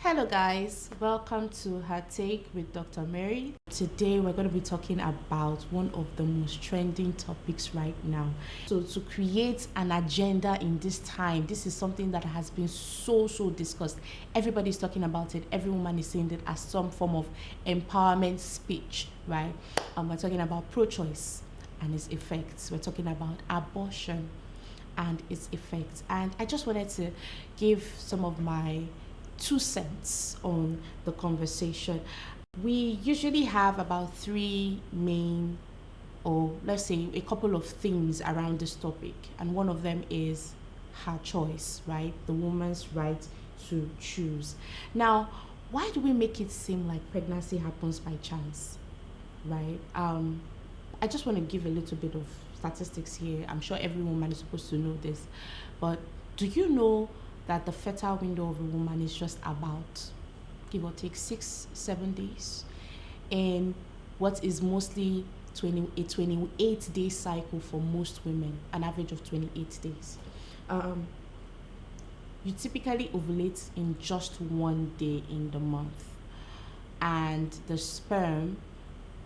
Hello, guys. Welcome to Her Take with Dr. Mary. Today, we're going to be talking about one of the most trending topics right now. So, to create an agenda in this time, this is something that has been so discussed. Everybody's talking about it. Every woman is saying it as some form of empowerment speech, right? We're talking about pro-choice and its effects. We're talking about abortion and its effects. And I just wanted to give some of my 2 cents on the conversation. We usually have about three main, or let's say a couple of themes around this topic, and one of them is her choice, right? The woman's right to choose. Now, why do we make it seem like pregnancy happens by chance, right? I just want to give a little bit of statistics here. I'm sure every woman is supposed to know this, but do you know that the fertile window of a woman is just about, give or take, 6-7 days, and what is mostly a 28-day cycle for most women, an average of 28 days. You typically ovulate in just one day in the month, and the sperm,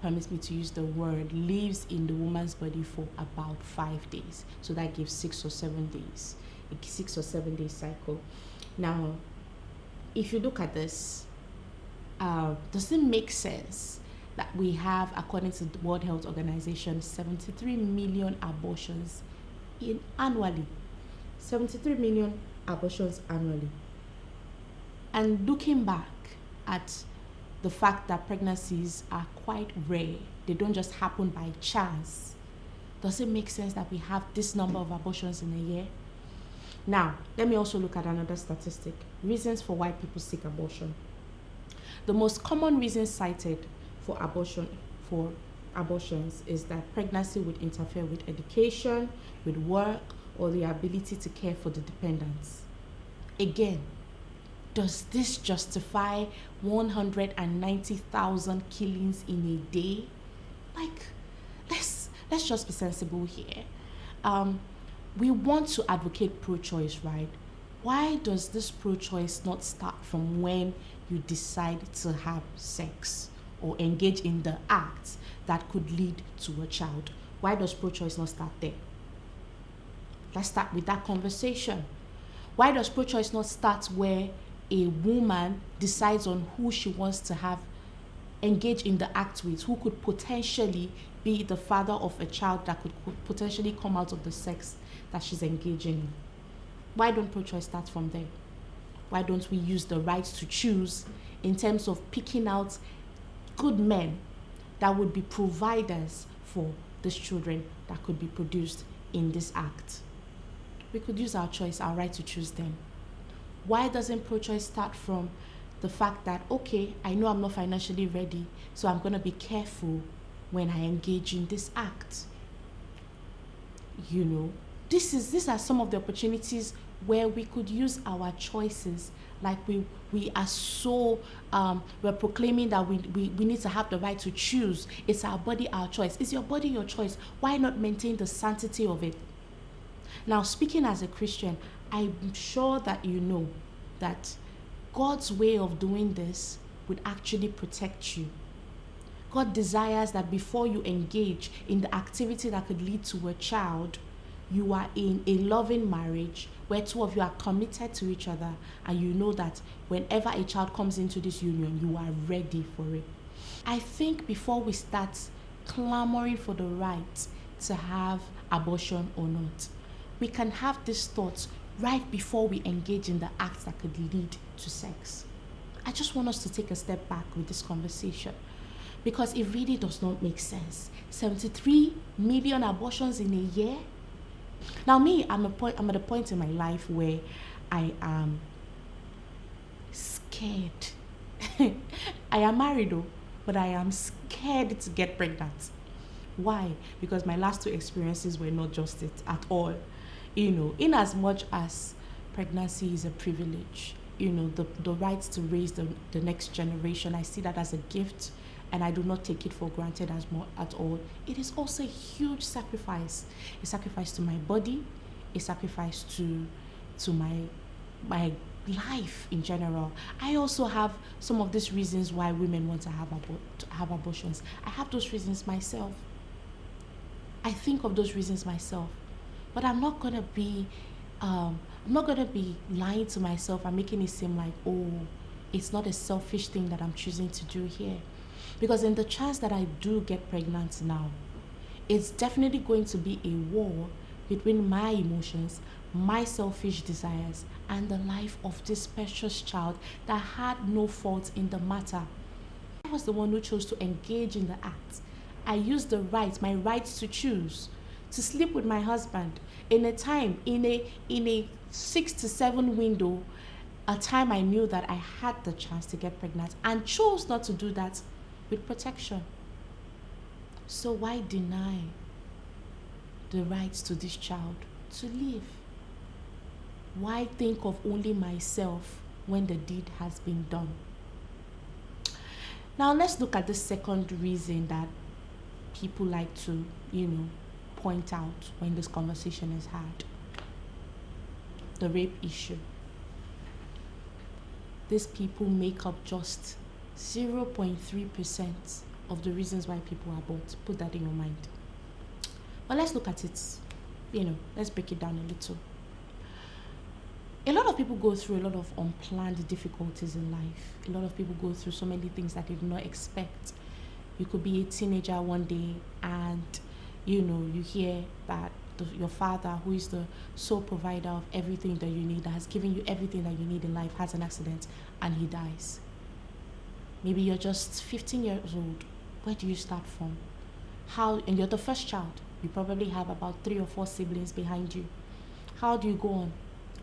permits me to use the word, lives in the woman's body for about 5 days. So that gives 6 or 7 days, a 6 or 7 day cycle. Now, if you look at this, does it make sense that we have, according to the World Health Organization, 73 million abortions annually? 73 million abortions annually. And looking back at the fact that pregnancies are quite rare, they don't just happen by chance, does it make sense that we have this number of abortions in a year? Now, let me also look at another statistic. Reasons for why people seek abortion. The most common reason cited for abortions is that pregnancy would interfere with education, with work, or the ability to care for the dependents. Again, does this justify 190,000 killings in a day? Like, let's just be sensible here. We want to advocate pro-choice, right? Why does this pro-choice not start from when you decide to have sex or engage in the acts that could lead to a child? Why does pro-choice not start there? Let's start with that conversation. Why does pro-choice not start where a woman decides on who she wants to have engage in the act with, who could potentially be the father of a child that could potentially come out of the sex that she's engaging in? Why don't pro-choice start from there? Why don't we use the right to choose in terms of picking out good men that would be providers for these children that could be produced in this act? We could use our choice, our right to choose them. Why doesn't pro-choice start from the fact that, okay, I know I'm not financially ready, so I'm going to be careful when I engage in this act? These are some of the opportunities where we could use our choices. Like we are so, we're proclaiming that we need to have the right to choose. It's our body, our choice. Is your body your choice? Why not maintain the sanctity of it? Now, speaking as a Christian, I'm sure that you know that God's way of doing this would actually protect you. God desires that before you engage in the activity that could lead to a child, you are in a loving marriage where two of you are committed to each other, and you know that whenever a child comes into this union, you are ready for it. I think before we start clamoring for the right to have abortion or not, we can have these thoughts right before we engage in the acts that could lead to sex. I just want us to take a step back with this conversation, because it really does not make sense. 73 million abortions in a year? Now, me, I'm at a point in my life where I am scared. I am married though, but I am scared to get pregnant. Why? Because my last 2 experiences were not just it at all. In as much as pregnancy is a privilege, the right to raise the next generation, I see that as a gift, and I do not take it for granted at all. It is also a huge sacrifice. A sacrifice to my body, a sacrifice to my life in general. I also have some of these reasons why women want to have abortions. I have those reasons myself. I think of those reasons myself. But I'm not gonna be lying to myself and making it seem like, oh, it's not a selfish thing that I'm choosing to do here. Because in the chance that I do get pregnant now, it's definitely going to be a war between my emotions, my selfish desires, and the life of this precious child that had no fault in the matter. I was the one who chose to engage in the act. I used my rights to choose, to sleep with my husband in a 6 to 7 window, a time I knew that I had the chance to get pregnant and chose not to do that with protection. So why deny the rights to this child to live? Why think of only myself when the deed has been done? Now let's look at the second reason that people like to, point out when this conversation is had. The rape issue. These people make up just 0.3% of the reasons why people abort. Put that in your mind. But let's look at it. Let's break it down a little. A lot of people go through a lot of unplanned difficulties in life. A lot of people go through so many things that they did not expect. You could be a teenager one day and, you hear that your father, who is the sole provider of everything that you need, that has given you everything that you need in life, has an accident and he dies. Maybe you're just 15 years old. Where do you start from? And you're the first child. You probably have about 3 or 4 siblings behind you. How do you go on?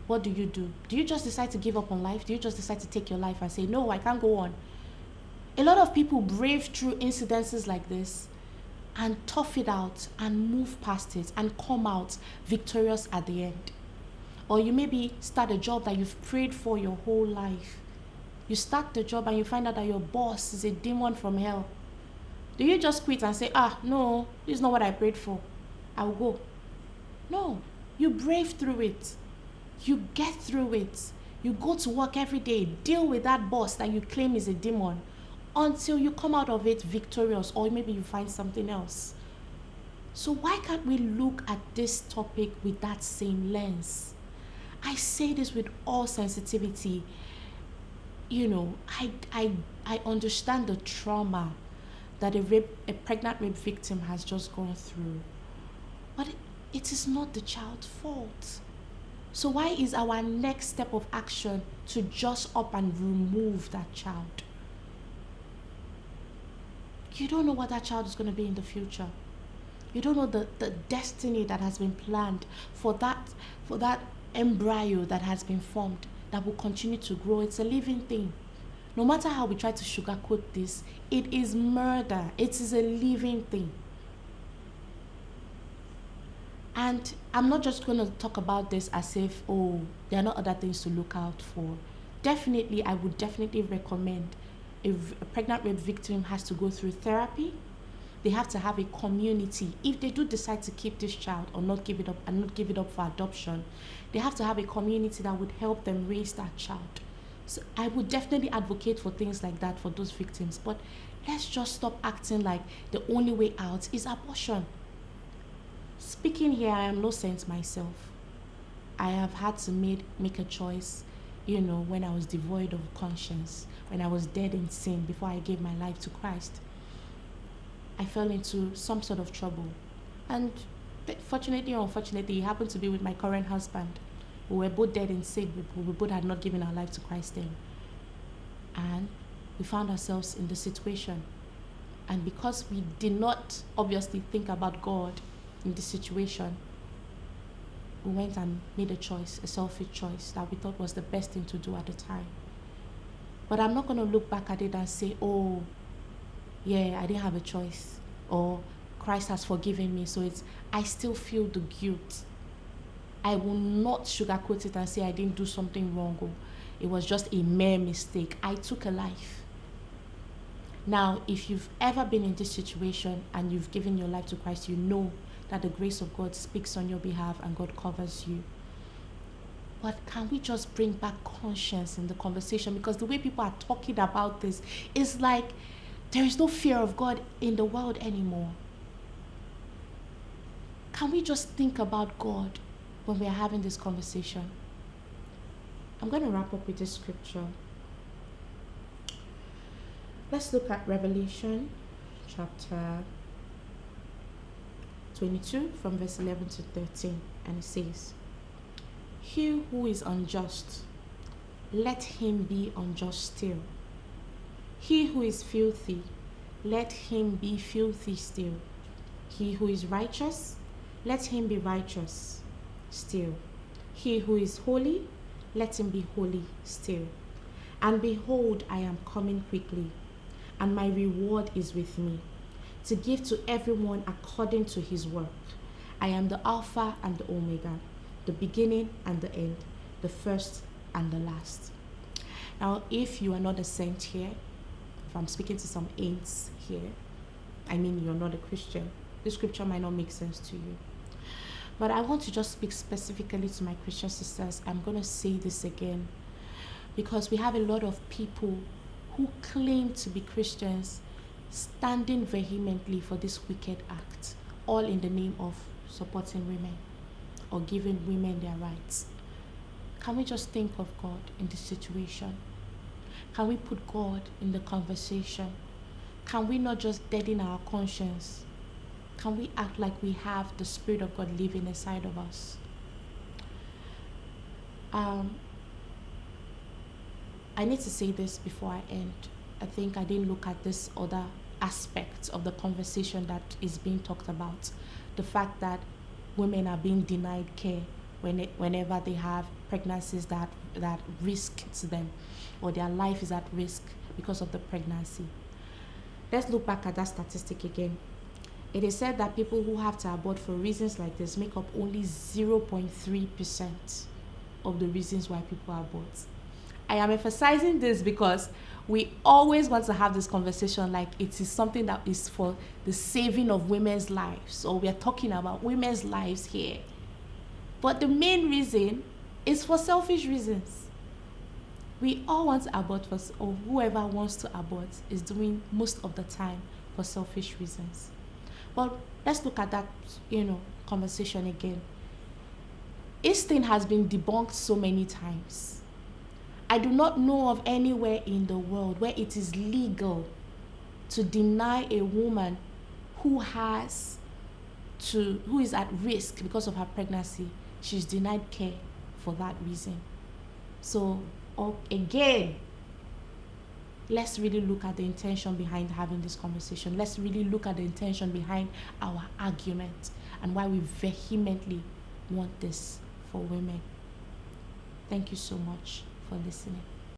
What do you do? Do you just decide to give up on life? Do you just decide to take your life and say, no, I can't go on? A lot of people brave through incidences like this and tough it out and move past it and come out victorious at the end. Or you maybe start a job that you've prayed for your whole life. You start the job and you find out that your boss is a demon from hell. Do you just quit and say, no, this is not what I prayed for, I'll go? No, you brave through it. You get through it. You go to work every day, deal with that boss that you claim is a demon until you come out of it victorious, or maybe you find something else. So why can't we look at this topic with that same lens? I say this with all sensitivity. I understand the trauma that a pregnant rape victim has just gone through. But it is not the child's fault. So why is our next step of action to just up and remove that child? You don't know what that child is going to be in the future. You don't know the destiny that has been planned for that embryo that has been formed, that will continue to grow. It's a living thing. No matter how we try to sugarcoat this, it is murder. It is a living thing. And I'm not just going to talk about this as if, there are not other things to look out for. Definitely, I would definitely recommend if a pregnant rape victim has to go through therapy, they have to have a community. If they do decide to keep this child or not give it up for adoption, they have to have a community that would help them raise that child. So I would definitely advocate for things like that for those victims. But let's just stop acting like the only way out is abortion. Speaking here, I am no saint myself. I have had to make a choice, when I was devoid of conscience, when I was dead in sin before I gave my life to Christ. I fell into some sort of trouble. And fortunately or unfortunately, it happened to be with my current husband. We were both dead in sin. We both had not given our life to Christ then. And we found ourselves in the situation. And because we did not obviously think about God in this situation, we went and made a selfish choice that we thought was the best thing to do at the time. But I'm not going to look back at it and say, I didn't have a choice, or Christ has forgiven me, so I still feel the guilt. I will not sugarcoat it and say I didn't do something wrong, or it was just a mere mistake. I took a life. Now, if you've ever been in this situation and you've given your life to Christ, you know that the grace of God speaks on your behalf and God covers you. But can we just bring back conscience in the conversation? Because the way people are talking about this is like there is no fear of God in the world anymore. Can we just think about God when we are having this conversation? I'm going to wrap up with this scripture. Let's look at Revelation chapter 22 from verse 11 to 13. And it says, "He who is unjust, let him be unjust still. He who is filthy, let him be filthy still. He who is righteous, let him be righteous still. He who is holy, let him be holy still. And behold, I am coming quickly, and my reward is with me, to give to everyone according to his work. I am the Alpha and the Omega, the beginning and the end, the first and the last." Now, if you are not a saint here, if I'm speaking to some ain'ts here, I mean you're not a Christian, this scripture might not make sense to you. But I want to just speak specifically to my Christian sisters. I'm going to say this again, because we have a lot of people who claim to be Christians standing vehemently for this wicked act, all in the name of supporting women or giving women their rights. Can we just think of God in this situation? Can we put God in the conversation? Can we not just deaden our conscience? Can we act like we have the Spirit of God living inside of us? I need to say this before I end. I think I didn't look at this other aspect of the conversation that is being talked about. The fact that women are being denied care whenever they have pregnancies that risk to them, or their life is at risk because of the pregnancy. Let's look back at that statistic again. It is said that people who have to abort for reasons like this make up only 0.3% of the reasons why people abort. I am emphasizing this because we always want to have this conversation like it is something that is for the saving of women's lives, or we are talking about women's lives here. But the main reason is for selfish reasons. We all want to abort, or whoever wants to abort is doing most of the time for selfish reasons. But let's look at that, conversation again. This thing has been debunked so many times. I do not know of anywhere in the world where it is legal to deny a woman who is at risk because of her pregnancy. She's denied care for that reason. So, again, let's really look at the intention behind having this conversation. Let's really look at the intention behind our argument and why we vehemently want this for women. Thank you so much for listening.